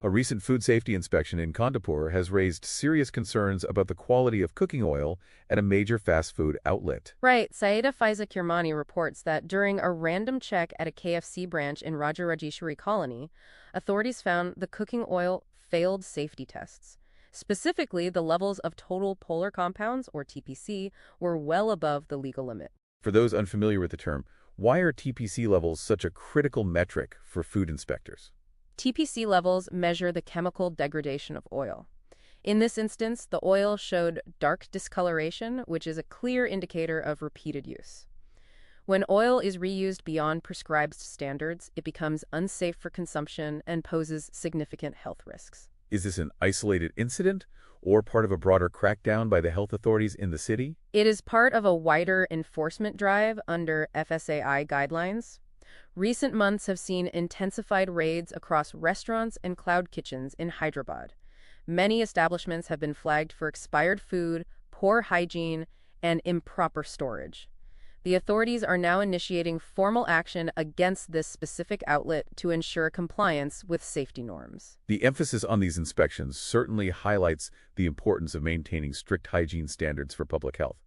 A recent food safety inspection in Kondapur has raised serious concerns about the quality of cooking oil at a major fast food outlet. Right, Saida Faiza Kirmani reports that during a random check at a KFC branch in Rajarajeshwari Colony, authorities found the cooking oil failed safety tests. Specifically, the levels of total polar compounds, or TPC, were well above the legal limit. For those unfamiliar with the term, why are TPC levels such a critical metric for food inspectors? TPC levels measure the chemical degradation of oil. In this instance, the oil showed dark discoloration, which is a clear indicator of repeated use. When oil is reused beyond prescribed standards, it becomes unsafe for consumption and poses significant health risks. Is this an isolated incident or part of a broader crackdown by the health authorities in the city? It is part of a wider enforcement drive under FSAI guidelines. Recent months have seen intensified raids across restaurants and cloud kitchens in Hyderabad. Many establishments have been flagged for expired food, poor hygiene, and improper storage. The authorities are now initiating formal action against this specific outlet to ensure compliance with safety norms. The emphasis on these inspections certainly highlights the importance of maintaining strict hygiene standards for public health.